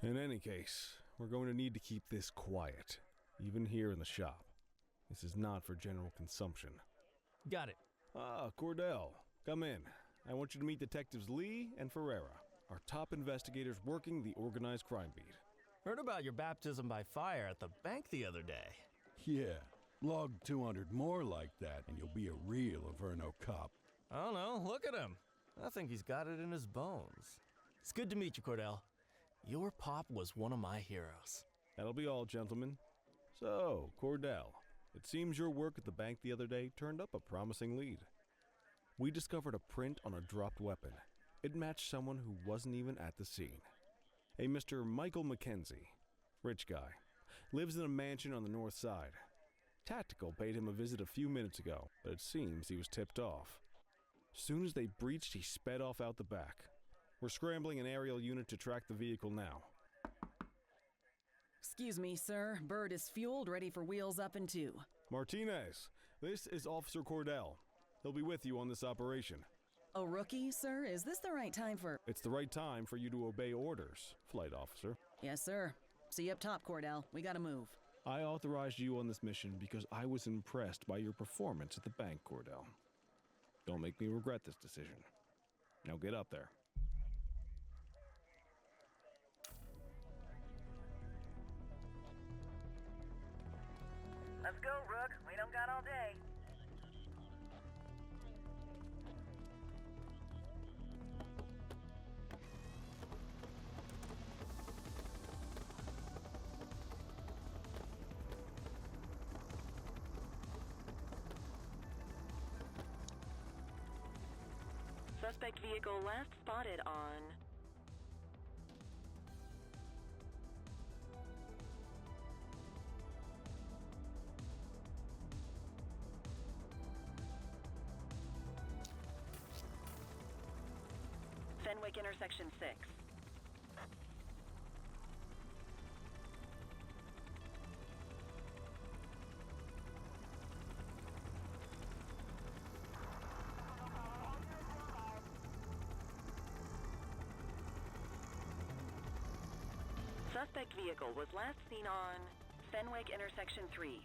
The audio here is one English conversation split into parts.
In any case, we're going to need to keep this quiet, even here in the shop. This is not for general consumption. Got it. Cordell, come in. I want you to meet Detectives Lee and Ferreira, our top investigators working the organized crime beat. Heard about your baptism by fire at the bank the other day. Yeah, log 200 more like that and you'll be a real Averno cop. I don't know, look at him. I think he's got it in his bones. It's good to meet you, Cordell. Your pop was one of my heroes. That'll be all, gentlemen. So, Cordell, it seems your work at the bank the other day turned up a promising lead. We discovered a print on a dropped weapon. It matched someone who wasn't even at the scene. A Mr. Michael McKenzie, rich guy, lives in a mansion on the north side. Tactical paid him a visit a few minutes ago, but it seems he was tipped off. Soon as they breached, he sped off out the back. We're scrambling an aerial unit to track the vehicle now. Excuse me, sir. Bird is fueled, ready for wheels up in 2. Martinez, this is Officer Cordell. He'll be with you on this operation. A rookie, sir? Is this the right time for... It's the right time for you to obey orders, Flight Officer. Yes, sir. See you up top, Cordell. We gotta move. I authorized you on this mission because I was impressed by your performance at the bank, Cordell. Don't make me regret this decision. Now get up there. Let's go, Rook. We don't got all day. Suspect vehicle last spotted on... Fenwick intersection 6. Suspect vehicle was last seen on Fenwick intersection 3.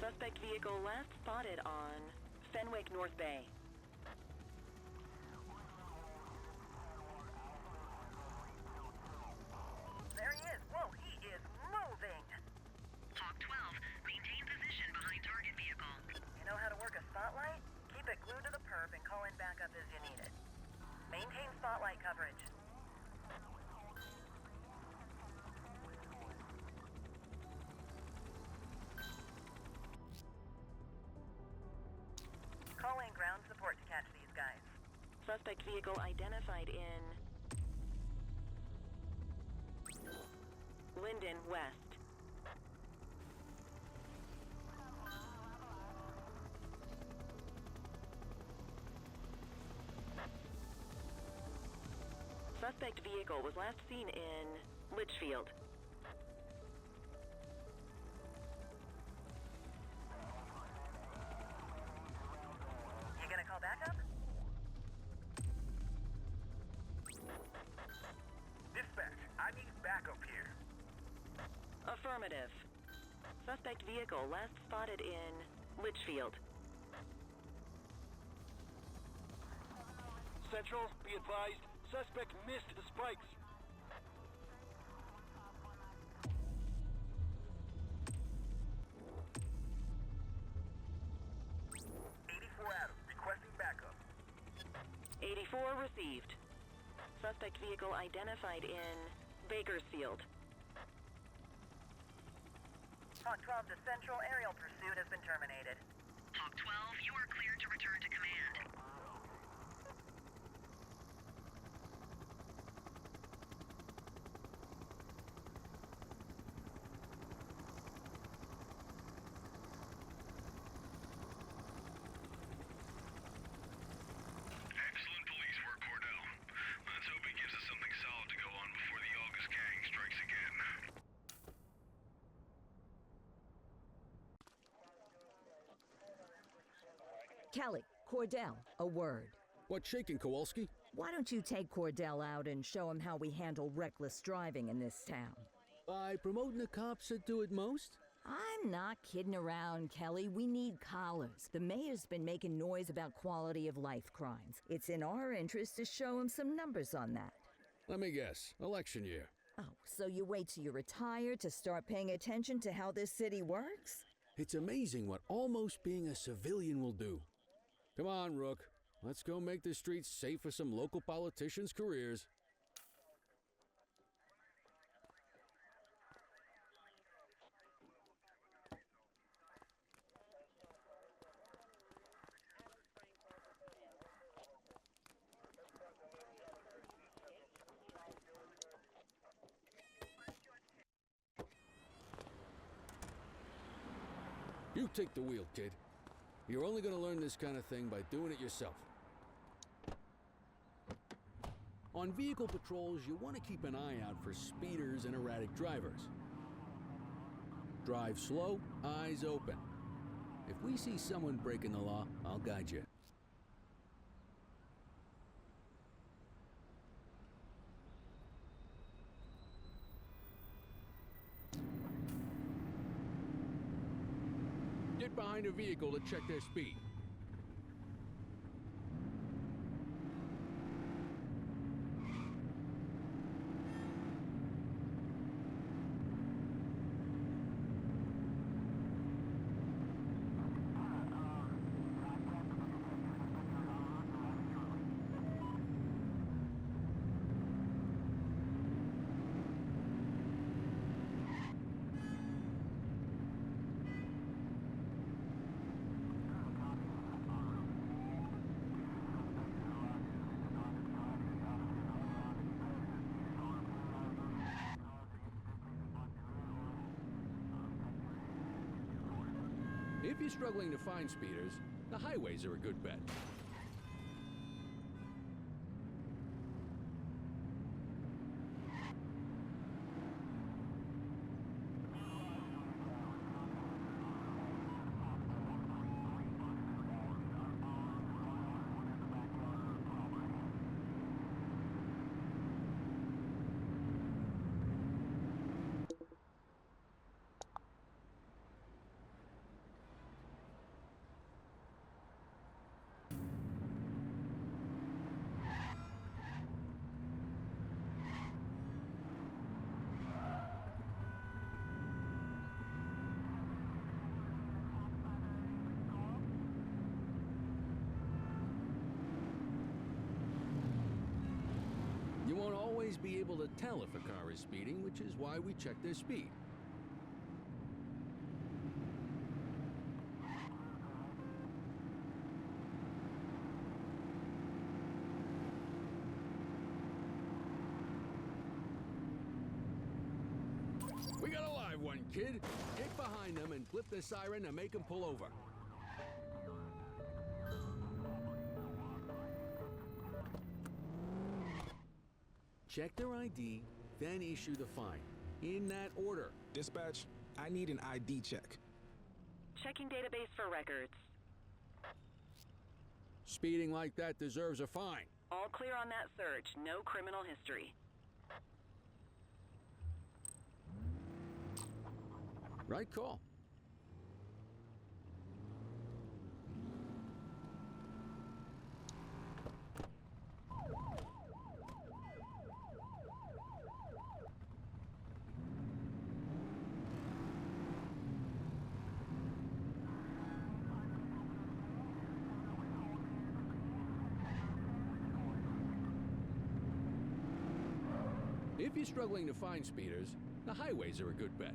Suspect vehicle last spotted on Fenwick North Bay. There he is. Whoa, he is moving. Hawk 12, maintain position behind target vehicle. You know how to work a spotlight? Keep it glued to the perp and call in backup as you need it. Maintain spotlight coverage. Call in ground support to catch these guys. Suspect vehicle identified in Linden West. Suspect vehicle was last seen in Litchfield. You gonna call backup? Dispatch, I need backup here. Affirmative. Suspect vehicle last spotted in Litchfield. Central, be advised, suspect missed the spikes. Adams, requesting backup. 84 received. Suspect vehicle identified in Bakersfield. Hawk 12 to Central, aerial pursuit has been terminated. Hawk 12, you are cleared to return to command. Excellent police work, Cordell. Kelly, Cordell, a word. What's shaking, Kowalski? Why don't you take Cordell out and show him how we handle reckless driving in this town? By promoting the cops that do it most? I'm not kidding around, Kelly. We need collars. The mayor's been making noise about quality of life crimes. It's in our interest to show him some numbers on that. Let me guess. Election year. Oh, so you wait till you retire to start paying attention to how this city works? It's amazing what almost being a civilian will do. Come on, Rook. Let's go make the streets safe for some local politicians' careers. You take the wheel, kid. You're only going to learn this kind of thing by doing it yourself. On vehicle patrols, you want to keep an eye out for speeders and erratic drivers. Drive slow, eyes open. If we see someone breaking the law, I'll guide you. Get behind a vehicle to check their speed. If you're struggling to find speeders, the highways are a good bet. You won't always be able to tell if a car is speeding, which is why we check their speed. We got a live one, kid. Get behind them and flip the siren to make them pull over. Check their ID, then issue the fine. In that order. Dispatch, I need an ID check. Checking database for records. Speeding like that deserves a fine. All clear on that search. No criminal history. Right call. If you're struggling to find speeders, the highways are a good bet.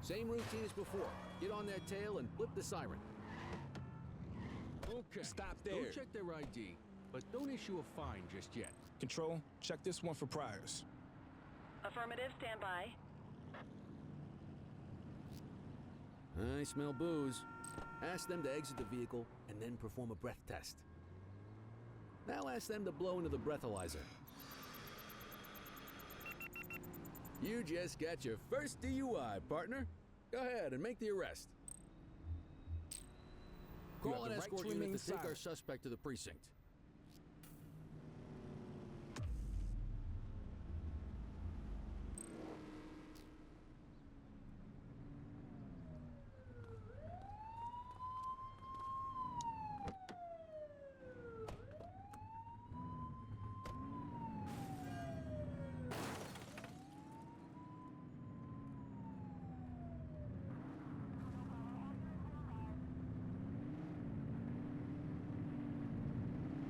Same routine as before. Get on their tail and flip the siren. Okay. Stop there. Go check their ID, but don't issue a fine just yet. Control, check this one for priors. Affirmative, stand by. I smell booze. Ask them to exit the vehicle and then perform a breath test. Now ask them to blow into the breathalyzer. You just got your first DUI, partner. Go ahead and make the arrest. You Call have an the right escort to unit remain to take our silent. suspect to the precinct.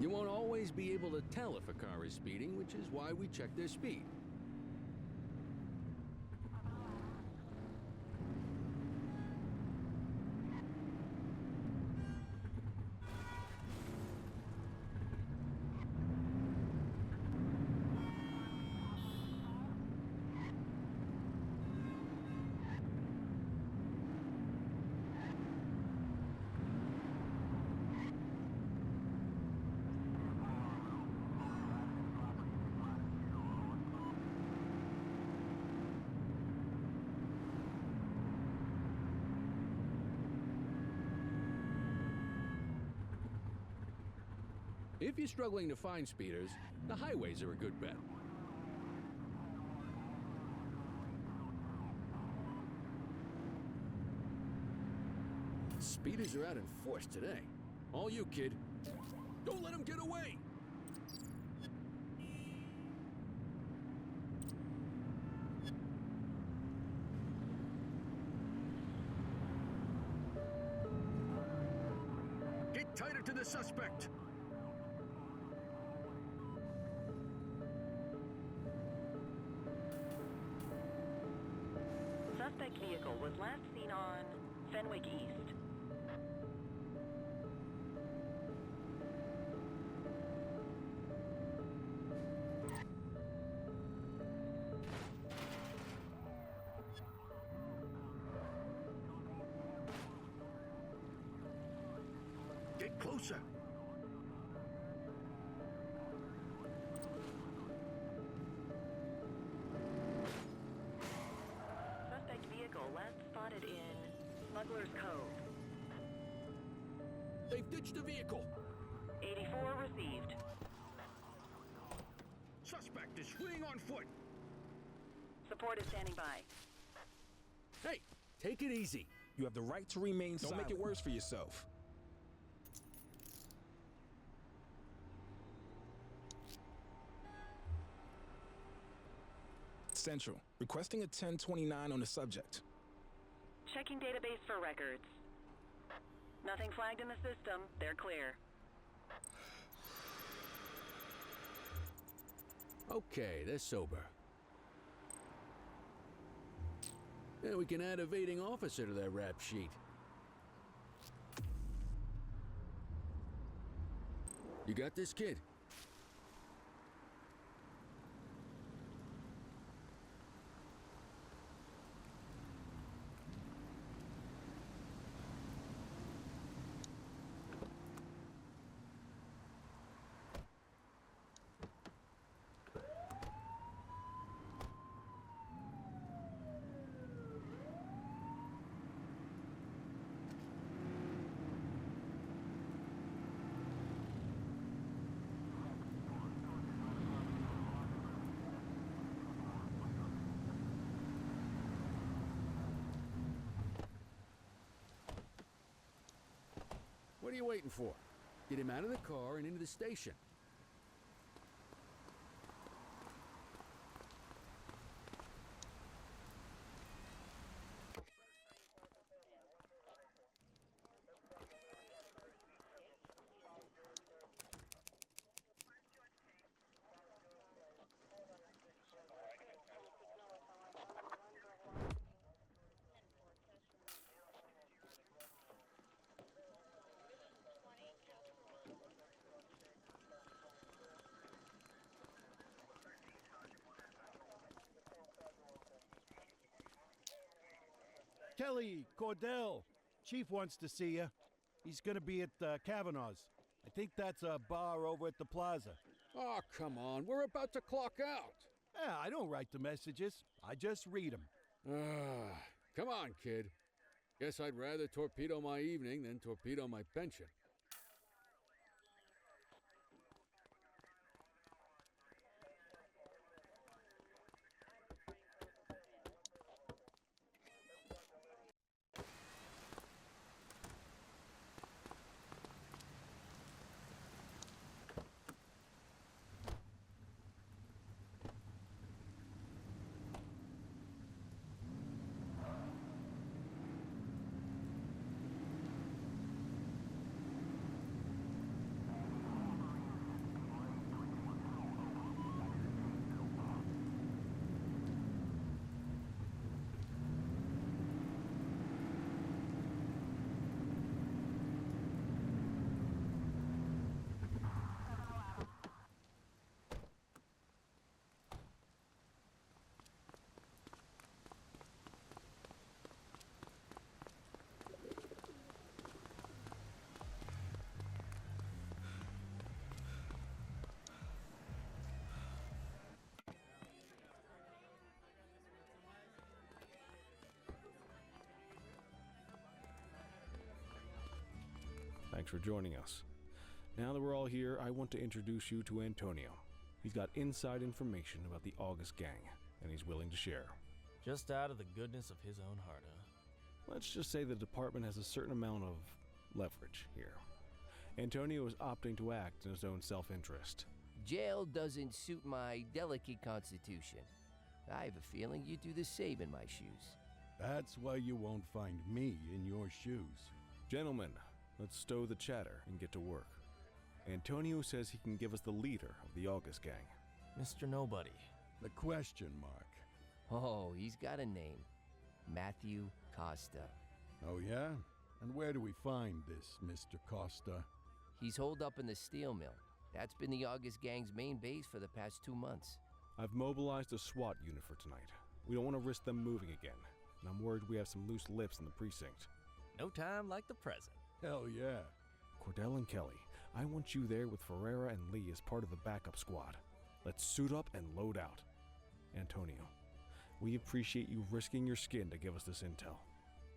You won't always be able to tell if a car is speeding, which is why we check their speed. If you're struggling to find speeders, the highways are a good bet. Speeders are out in force today. All you, kid. Don't let them get away! Get tighter to the suspect! Suspect vehicle was last seen on Fenwick East. Get closer! Suspect vehicle last spotted in Smuggler's Cove. They've ditched the vehicle! 84 received. Suspect is fleeing on foot! Support is standing by. Hey, take it easy. You have the right to remain silent. Don't make it silent. worse for yourself. Central, requesting a 1029 on the subject. Checking database for records. Nothing flagged in the system. They're clear. Okay, they're sober. Yeah, we can add evading officer to that rap sheet. You got this, kid? What are you waiting for? Get him out of the car and into the station. Kelly, Cordell, Chief wants to see you. He's gonna be at Kavanaugh's. I think that's a bar over at the plaza. Oh, come on. We're about to clock out. Yeah, I don't write the messages. I just read them. Come on, kid. Guess I'd rather torpedo my evening than torpedo my pension. Thanks for joining us. Now that we're all here, I want to introduce you to Antonio. He's got inside information about the August gang, and he's willing to share. Just out of the goodness of his own heart, huh? Let's just say the department has a certain amount of leverage here. Antonio is opting to act in his own self-interest. Jail doesn't suit my delicate constitution. I have a feeling you do the same in my shoes. That's why you won't find me in your shoes. Gentlemen, let's stow the chatter and get to work. Antonio says he can give us the leader of the August gang. Mr. Nobody. The question mark. Oh, he's got a name. Matthew Costa. Oh, yeah? And where do we find this Mr. Costa? He's holed up in the steel mill. That's been the August gang's main base for the past 2 months. I've mobilized a SWAT unit for tonight. We don't want to risk them moving again, and I'm worried we have some loose lips in the precinct. No time like the present. Hell yeah. Cordell and Kelly, I want you there with Ferreira and Lee as part of the backup squad. Let's suit up and load out. Antonio, we appreciate you risking your skin to give us this intel.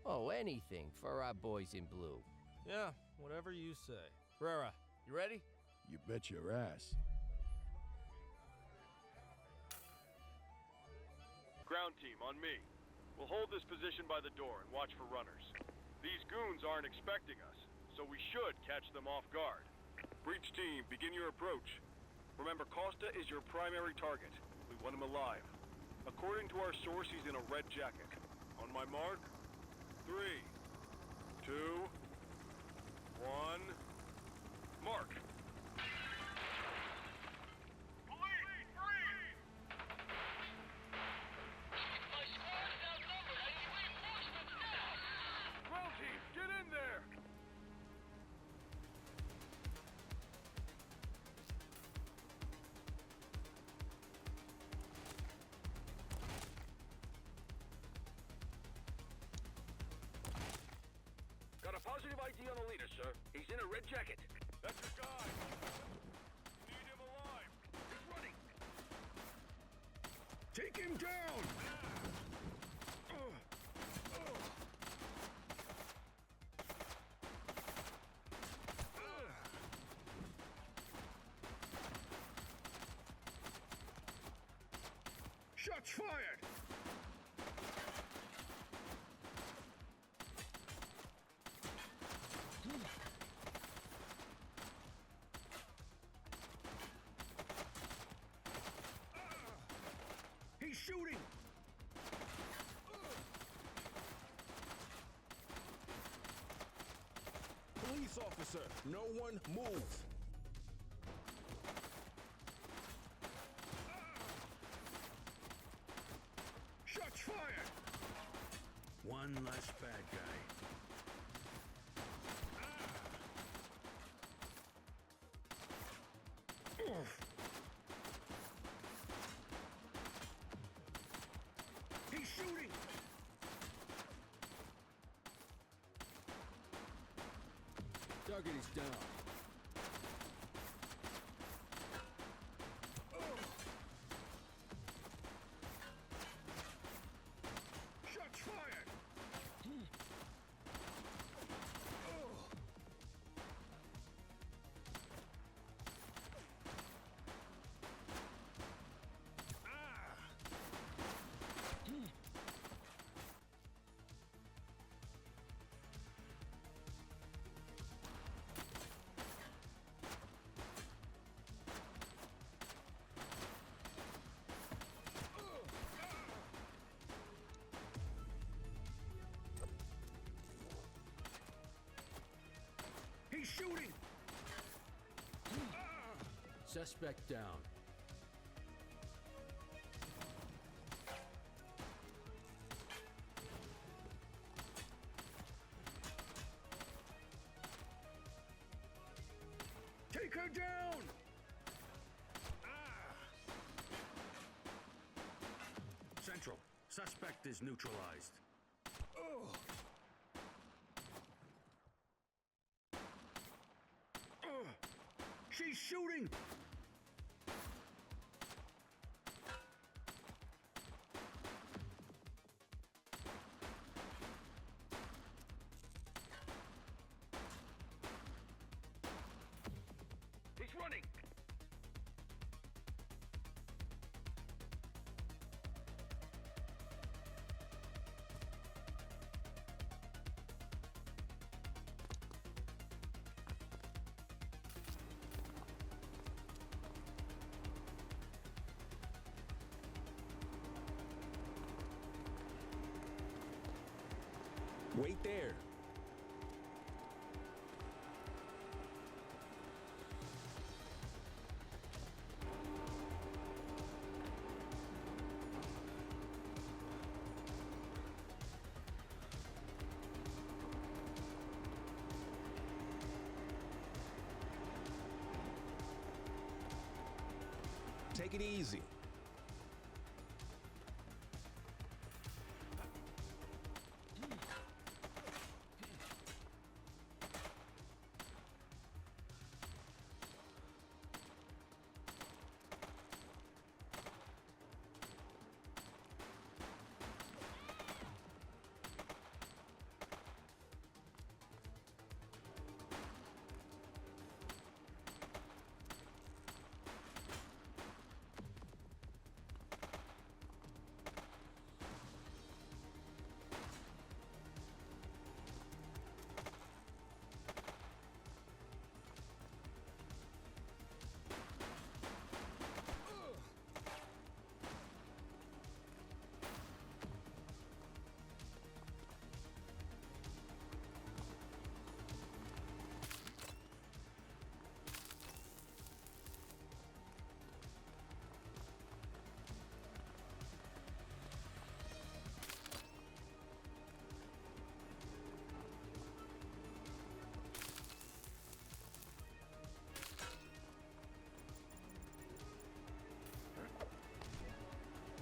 Oh, anything for our boys in blue. Yeah, whatever you say. Ferreira, you ready? You bet your ass. Ground team, on me. We'll hold this position by the door and watch for runners. These goons aren't expecting us, so we should catch them off guard. Breach team, begin your approach. Remember, Costa is your primary target. We want him alive. According to our source, he's in a red jacket. On my mark, 3, 2, 1, mark. Ground team, get in there! Got a positive ID on the leader, sir. He's in a red jacket. That's the guy. Need him alive. He's running. Take him down! Shots fired! He's shooting! Police officer, no one move! Shots fired! One less bad guy. He's shooting! Target is down. Shots fired! He's shooting! Suspect down. Take her down! Central, suspect is neutralized. She's shooting! He's running! Wait there. Take it easy.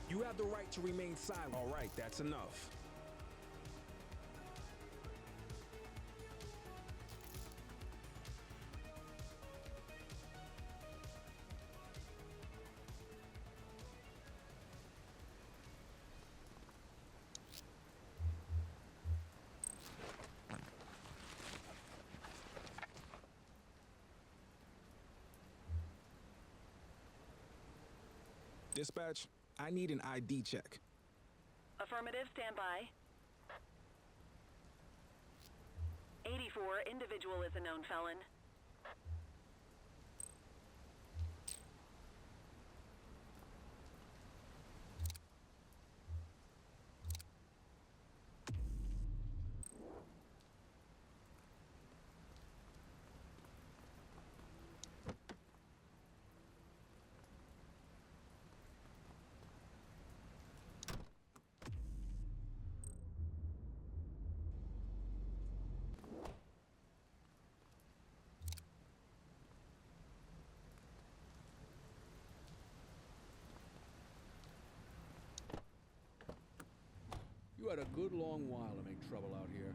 You have the right to remain silent. All right, that's enough. Dispatch, I need an ID check. Affirmative, stand by. 84, individual is a known felon. You had a good long while to make trouble out here.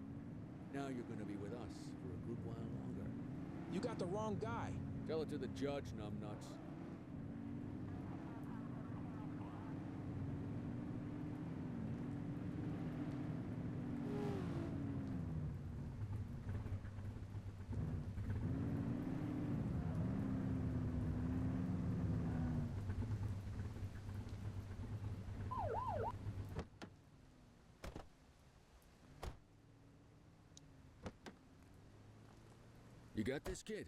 Now you're gonna be with us for a good while longer. You got the wrong guy. Tell it to the judge, numbnuts. You got this, kid?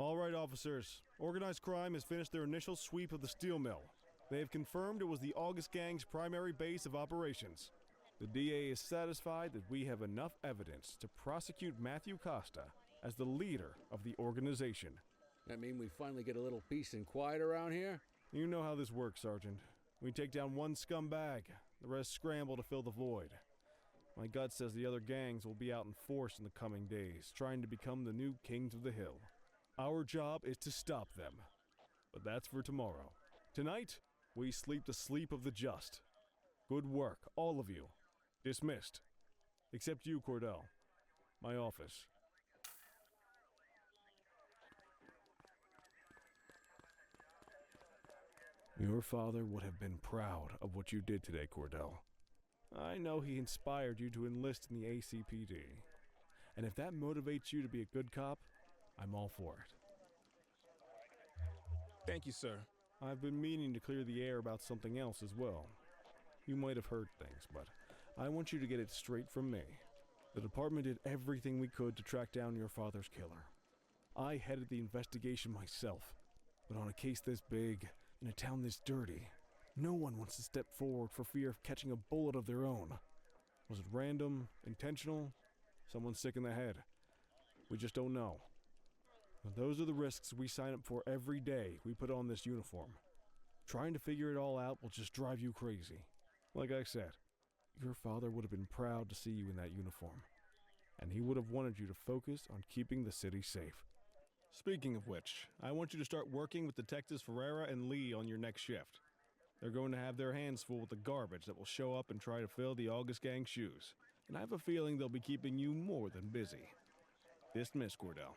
All right, officers. Organized crime has finished their initial sweep of the steel mill. They have confirmed it was the August Gang's primary base of operations. The DA is satisfied that we have enough evidence to prosecute Matthew Costa as the leader of the organization. That mean we finally get a little peace and quiet around here? You know how this works, Sergeant. We take down one scumbag, the rest scramble to fill the void. My gut says the other gangs will be out in force in the coming days, trying to become the new kings of the hill. Our job is to stop them. But that's for tomorrow. Tonight, we sleep the sleep of the just. Good work, all of you. Dismissed. Except you, Cordell. My office. Your father would have been proud of what you did today, Cordell. I know he inspired you to enlist in the ACPD. And if that motivates you to be a good cop, I'm all for it. Thank you, sir. I've been meaning to clear the air about something else as well. You might have heard things, but I want you to get it straight from me. The department did everything we could to track down your father's killer. I headed the investigation myself, but on a case this big, in a town this dirty, no one wants to step forward for fear of catching a bullet of their own. Was it random, intentional, someone sick in the head? We just don't know. But those are the risks we sign up for every day we put on this uniform. Trying to figure it all out will just drive you crazy. Like I said, your father would have been proud to see you in that uniform, and he would have wanted you to focus on keeping the city safe. Speaking of which, I want you to start working with Detectives Ferreira and Lee on your next shift. They're going to have their hands full with the garbage that will show up and try to fill the August Gang shoes, and I have a feeling they'll be keeping you more than busy. Dismiss, Cordell.